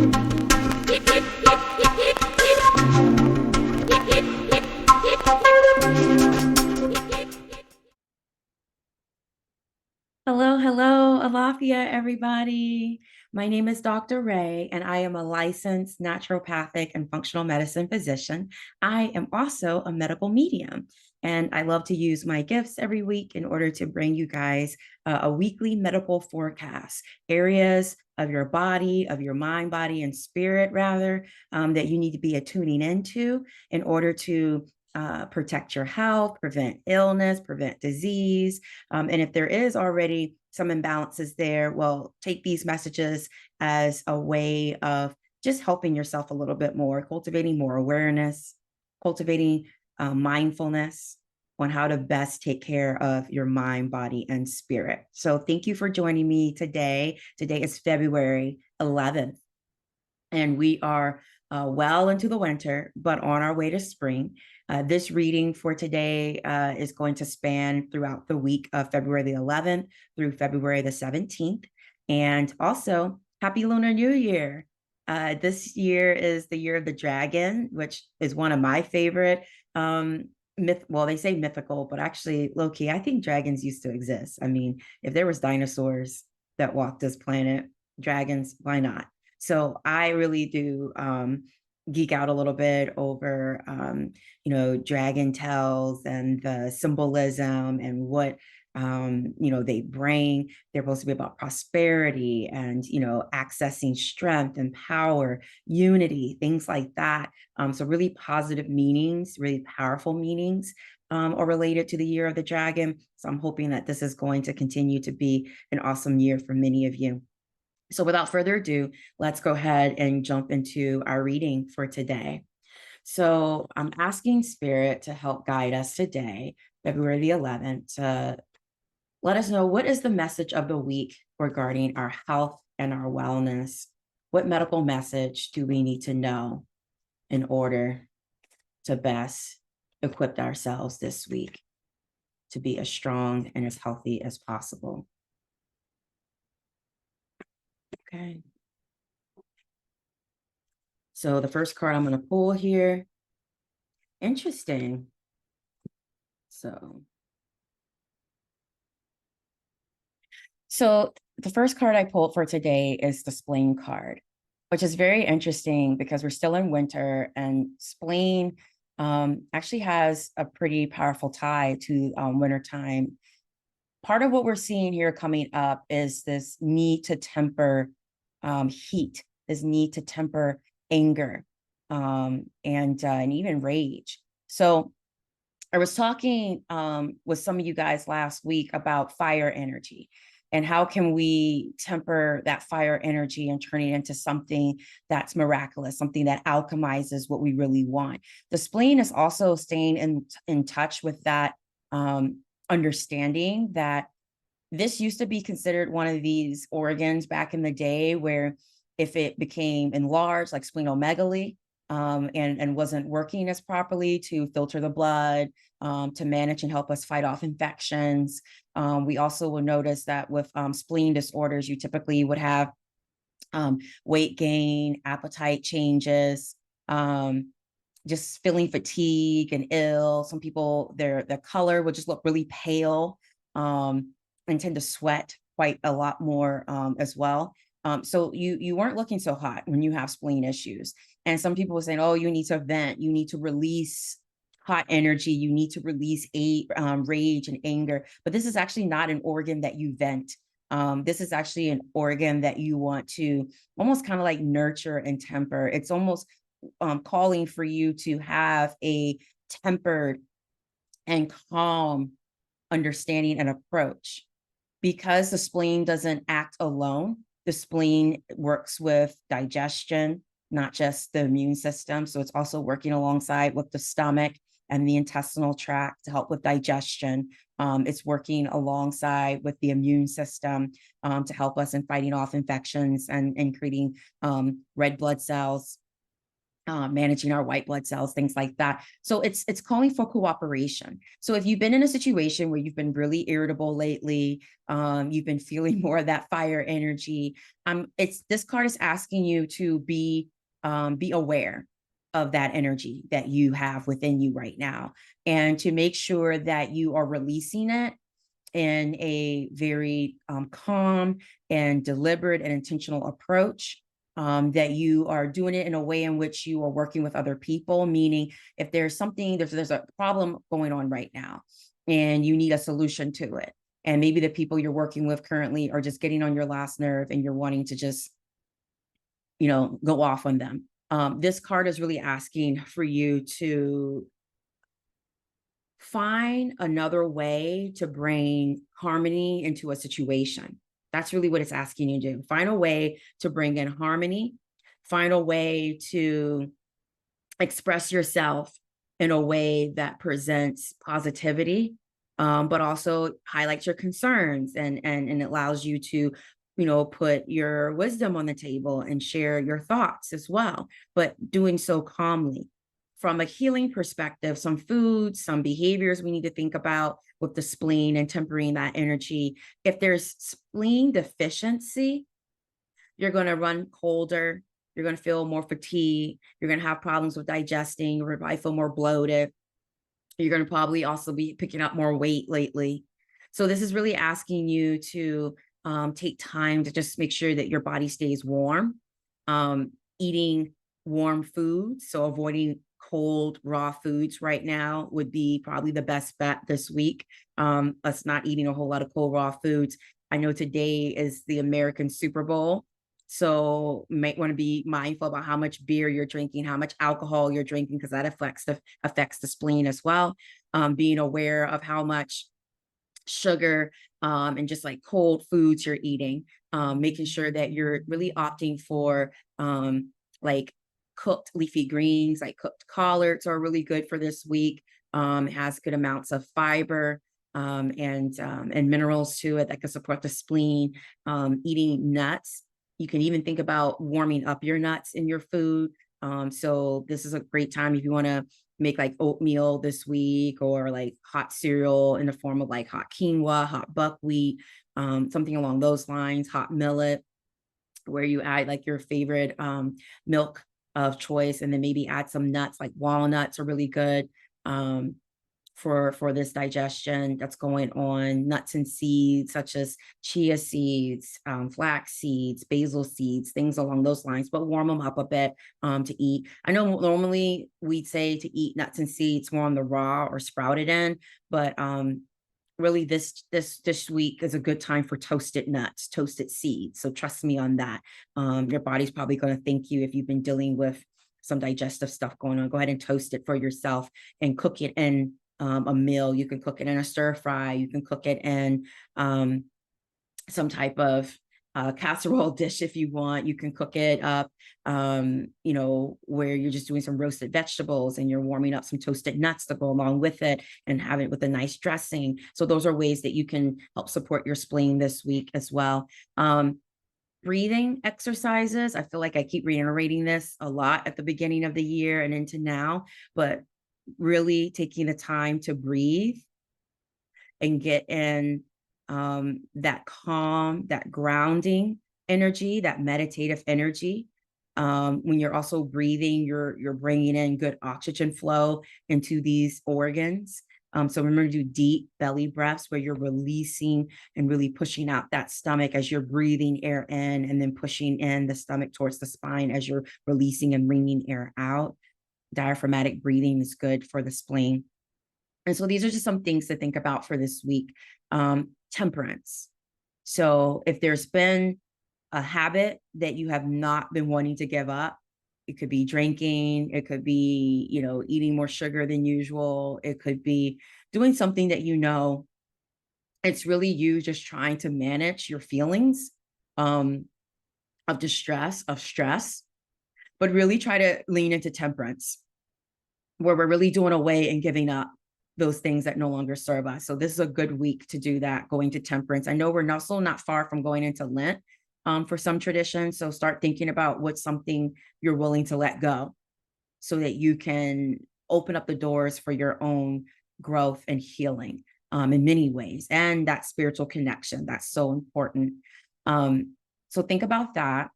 Hello, hello, Alafia, everybody. My name is Dr. Ray, and I am a licensed naturopathic and functional medicine physician. I am also a medical medium, and I love to use my gifts every week in order to bring you guys a weekly medical forecast, areas of your body, of your mind, body, and spirit, rather, that you need to be attuning into in order to protect your health, prevent illness, prevent disease. And if there is already some imbalances there, well, take these messages as a way of just helping yourself a little bit more, cultivating more awareness, cultivating mindfulness on how to best take care of your mind, body, and spirit. So thank you for joining me today. Today is February 11th, and we are well into the winter, but on our way to spring. This reading for today is going to span throughout the week of February the 11th through February the 17th. And also, Happy Lunar New Year. This year is the year of the dragon, which is one of my favorite well, they say mythical, but actually, low-key, I think dragons used to exist. I mean, if there was dinosaurs that walked this planet, dragons, why not? So I really do geek out a little bit over, dragon tales and the symbolism and what, they bring. They're supposed to be about prosperity and, accessing strength and power, unity, things like that. So really positive meanings, really powerful meanings are related to the year of the dragon. So I'm hoping that this is going to continue to be an awesome year for many of you. So without further ado, let's go ahead and jump into our reading for today. So I'm asking Spirit to help guide us today, February the 11th, to let us know what is the message of the week regarding our health and our wellness. What medical message do we need to know in order to best equip ourselves this week to be as strong and as healthy as possible? Okay. So the first card I'm going to pull here. Interesting. So the first card I pulled for today is the spleen card, which is very interesting because we're still in winter, and spleen actually has a pretty powerful tie to wintertime. Part of what we're seeing here coming up is this need to temper heat, this need to temper anger, and even rage. So I was talking with some of you guys last week about fire energy and how can we temper that fire energy and turn it into something that's miraculous, something that alchemizes what we really want. The spleen is also staying in touch with that understanding that this used to be considered one of these organs back in the day where if it became enlarged, like splenomegaly, and wasn't working as properly to filter the blood, to manage and help us fight off infections. We also will notice that with spleen disorders, you typically would have weight gain, appetite changes, just feeling fatigue and ill. Some people, their color would just look really pale, and tend to sweat quite a lot more as well. So you weren't looking so hot when you have spleen issues. And some people were saying, oh, you need to vent, you need to release hot energy, you need to release rage and anger. But this is actually not an organ that you vent. This is actually an organ that you want to almost kind of like nurture and temper. It's almost calling for you to have a tempered and calm understanding and approach. Because the spleen doesn't act alone, the spleen works with digestion, not just the immune system. So it's also working alongside with the stomach and the intestinal tract to help with digestion. It's working alongside with the immune system to help us in fighting off infections and creating red blood cells. managing our white blood cells, things like that. So it's calling for cooperation. So if you've been in a situation where you've been really irritable lately, you've been feeling more of that fire energy, it's this card is asking you to be aware of that energy that you have within you right now, and to make sure that you are releasing it in a very calm and deliberate and intentional approach, that you are doing it in a way in which you are working with other people, meaning if there's something, there's a problem going on right now and you need a solution to it, and maybe the people you're working with currently are just getting on your last nerve and you're wanting to just, go off on them. This card is really asking for you to find another way to bring harmony into a situation. That's really what it's asking you to do. Find a way to bring in harmony, find a way to express yourself in a way that presents positivity, but also highlights your concerns, and allows you to, put your wisdom on the table and share your thoughts as well, but doing so calmly. From a healing perspective, some foods, some behaviors we need to think about with the spleen and tempering that energy. If there's spleen deficiency, you're going to run colder, you're going to feel more fatigue, you're going to have problems with digesting, you're going to feel more bloated, you're going to probably also be picking up more weight lately. So this is really asking you to take time to just make sure that your body stays warm, eating warm foods. So avoiding cold, raw foods right now would be probably the best bet this week. Us not eating a whole lot of cold, raw foods. I know today is the American Super Bowl, so you might want to be mindful about how much beer you're drinking, how much alcohol you're drinking, because that affects the spleen as well. Being aware of how much sugar and just like cold foods you're eating, making sure that you're really opting for like cooked leafy greens, like cooked collards are really good for this week. It has good amounts of fiber and minerals to it that can support the spleen. Eating nuts. You can even think about warming up your nuts in your food. So this is a great time if you want to make like oatmeal this week, or like hot cereal in the form of like hot quinoa, hot buckwheat, something along those lines, hot millet, where you add like your favorite milk of choice, and then maybe add some nuts, like walnuts are really good for this digestion that's going on. Nuts and seeds such as chia seeds, flax seeds, basil seeds, things along those lines, but warm them up a bit to eat. I know normally we'd say to eat nuts and seeds more on the raw or sprouted end, but really this week is a good time for toasted nuts, toasted seeds. So trust me on that. Your body's probably going to thank you if you've been dealing with some digestive stuff going on. Go ahead and toast it for yourself and cook it in a meal. You can cook it in a stir fry. You can cook it in some type of casserole dish if you want. You can cook it up, where you're just doing some roasted vegetables and you're warming up some toasted nuts to go along with it and have it with a nice dressing. So those are ways that you can help support your spleen this week as well. Breathing exercises. I feel like I keep reiterating this a lot at the beginning of the year and into now, but really taking the time to breathe and get in that calm, that grounding energy, that meditative energy. When you're also breathing, you're bringing in good oxygen flow into these organs. So remember to do deep belly breaths where you're releasing and really pushing out that stomach as you're breathing air in, and then pushing in the stomach towards the spine as you're releasing and bringing air out. Diaphragmatic breathing is good for the spleen. And so these are just some things to think about for this week. Temperance. So if there's been a habit that you have not been wanting to give up, it could be drinking, it could be, eating more sugar than usual, it could be doing something that it's really you just trying to manage your feelings of distress, of stress, but really try to lean into temperance, where we're really doing away and giving up those things that no longer serve us. So this is a good week to do that, going to temperance. I know we're also not far from going into Lent for some traditions. So start thinking about what's something you're willing to let go so that you can open up the doors for your own growth and healing in many ways. And that spiritual connection, that's so important. So think about that.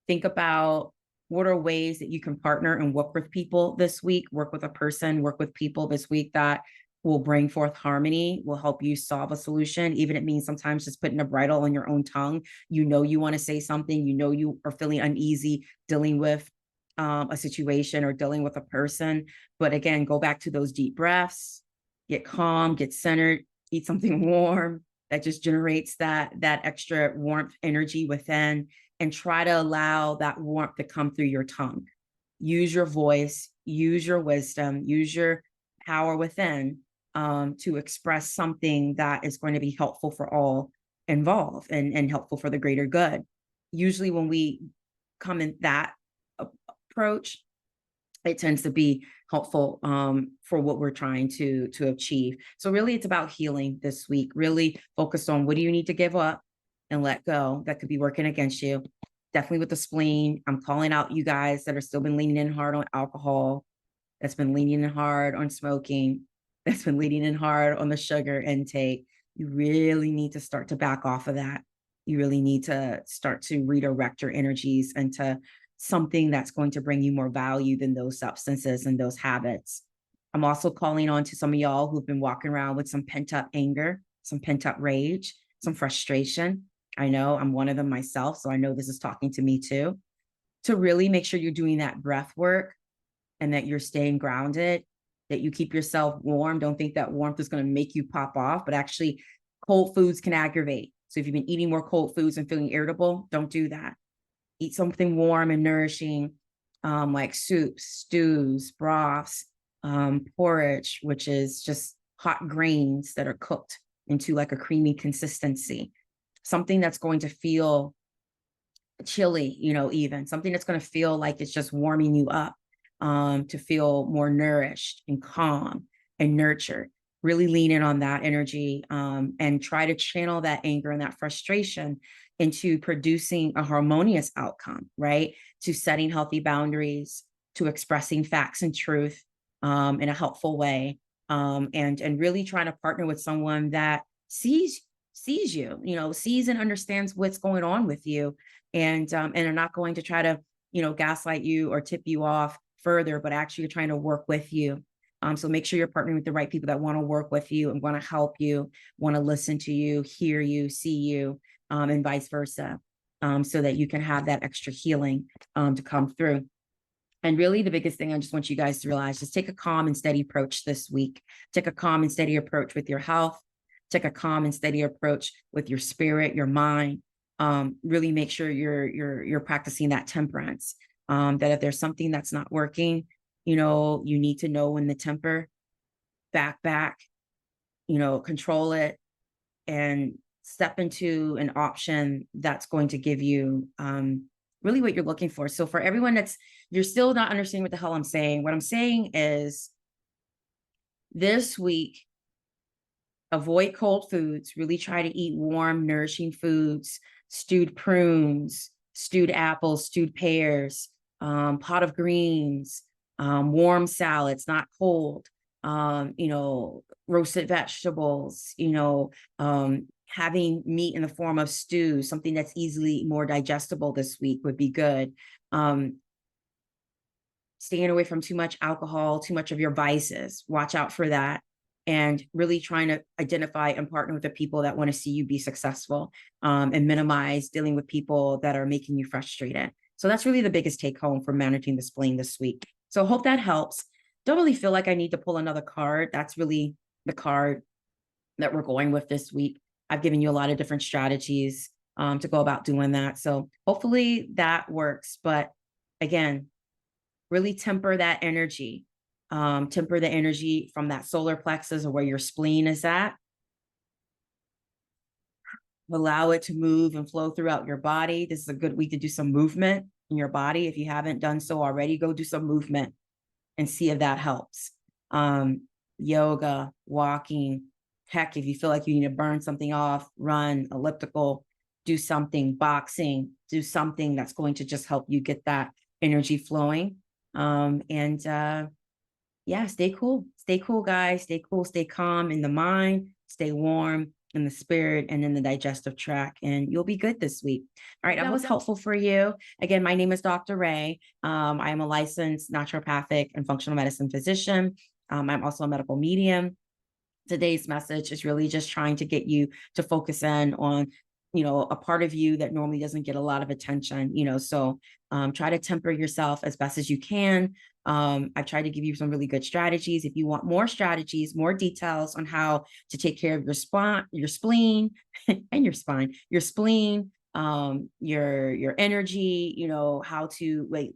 Think about what are ways that you can partner and work with people this week, work with a person, work with people this week that will bring forth harmony, will help you solve a solution. Even it means sometimes just putting a bridle on your own tongue. You want to say something, you are feeling uneasy dealing with a situation or dealing with a person. But again, go back to those deep breaths, get calm, get centered, eat something warm that just generates that extra warmth energy within, and try to allow that warmth to come through your tongue. Use your voice, use your wisdom, use your power within to express something that is going to be helpful for all involved and helpful for the greater good. Usually when we come in that approach, it tends to be helpful for what we're trying to achieve. So really it's about healing this week, really focused on what do you need to give up and let go that could be working against you. Definitely with the spleen. I'm calling out you guys that are still been leaning in hard on alcohol, that's been leaning in hard on smoking, that's been leaning in hard on the sugar intake. You really need to start to back off of that. You really need to start to redirect your energies into something that's going to bring you more value than those substances and those habits. I'm also calling on to some of y'all who've been walking around with some pent up anger, some pent up rage, some frustration. I know I'm one of them myself, so I know this is talking to me too. To really make sure you're doing that breath work and that you're staying grounded, that you keep yourself warm. Don't think that warmth is going to make you pop off, but actually cold foods can aggravate. So if you've been eating more cold foods and feeling irritable, don't do that. Eat something warm and nourishing, like soups, stews, broths, porridge, which is just hot grains that are cooked into like a creamy consistency. Something that's going to feel chilly, even something that's going to feel like it's just warming you up, to feel more nourished and calm and nurtured. Really lean in on that energy, and try to channel that anger and that frustration into producing a harmonious outcome, right? To setting healthy boundaries, to expressing facts and truth in a helpful way, and really trying to partner with someone that sees you, sees and understands what's going on with you, and are not going to try to, gaslight you or tip you off further, but actually trying to work with you. So make sure you're partnering with the right people that want to work with you and want to help you, want to listen to you, hear you, see you, and vice versa, so that you can have that extra healing to come through. And really the biggest thing I just want you guys to realize, just take a calm and steady approach this week. Take a calm and steady approach with your health. Take a calm and steady approach with your spirit, your mind. Really make sure you're practicing that temperance. That if there's something that's not working, you need to know when to temper, back, control it, and step into an option that's going to give you really what you're looking for. So for everyone you're still not understanding what the hell I'm saying, what I'm saying is this week, avoid cold foods, really try to eat warm, nourishing foods, stewed prunes, stewed apples, stewed pears, pot of greens, warm salads, not cold, roasted vegetables, having meat in the form of stew, something that's easily more digestible this week would be good. Staying away from too much alcohol, too much of your vices, watch out for that. And really trying to identify and partner with the people that want to see you be successful, and minimize dealing with people that are making you frustrated. So that's really the biggest take home for managing the spleen this week. So I hope that helps. Don't really feel like I need to pull another card. That's really the card that we're going with this week. I've given you a lot of different strategies to go about doing that. So hopefully that works. But again, really temper that energy. Temper the energy from that solar plexus or where your spleen is at. Allow it to move and flow throughout your body. This is a good week to do some movement in your body. If you haven't done so already, go do some movement and see if that helps. Yoga, walking, heck, if you feel like you need to burn something off, run, elliptical, do something, boxing, do something that's going to just help you get that energy flowing. Yeah, stay cool, guys, stay cool, stay calm in the mind, stay warm in the spirit and in the digestive tract, and you'll be good this week. All right, that was helpful for you. Again, my name is Dr. Ray. I am a licensed naturopathic and functional medicine physician. I'm also a medical medium. Today's message is really just trying to get you to focus in on, a part of you that normally doesn't get a lot of attention, so try to temper yourself as best as you can. I try to give you some really good strategies. If you want more strategies, more details on how to take care of your spleen and your spine, your spleen, your energy, how to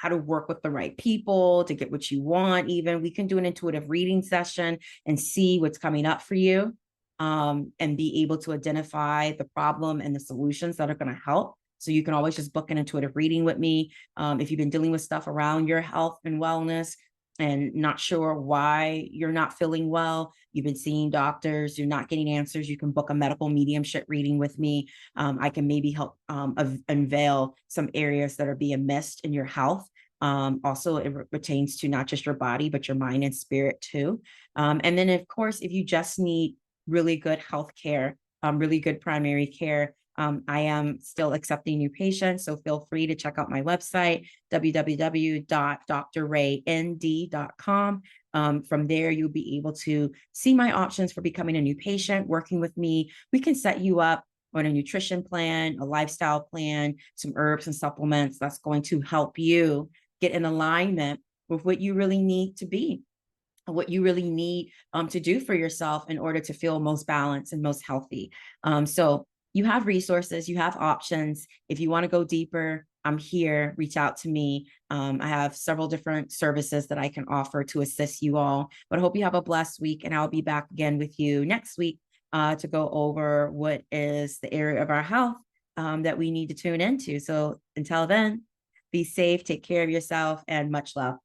how to work with the right people to get what you want. Even we can do an intuitive reading session and see what's coming up for you, and be able to identify the problem and the solutions that are going to help. So you can always just book an intuitive reading with me. If you've been dealing with stuff around your health and wellness and not sure why you're not feeling well, you've been seeing doctors, you're not getting answers, you can book a medical mediumship reading with me. I can maybe help unveil some areas that are being missed in your health. Also, it pertains to not just your body, but your mind and spirit too. And then, of course, if you just need really good health care, really good primary care, I am still accepting new patients, so feel free to check out my website, www.drraynd.com. From there, you'll be able to see my options for becoming a new patient, working with me. We can set you up on a nutrition plan, a lifestyle plan, some herbs and supplements that's going to help you get in alignment with what you really need to be, what you really need to do for yourself in order to feel most balanced and most healthy. So you have resources, you have options. If you want to go deeper, I'm here, reach out to me. I have several different services that I can offer to assist you all, but I hope you have a blessed week, and I'll be back again with you next week to go over what is the area of our health that we need to tune into. So until then, be safe, take care of yourself, and much love.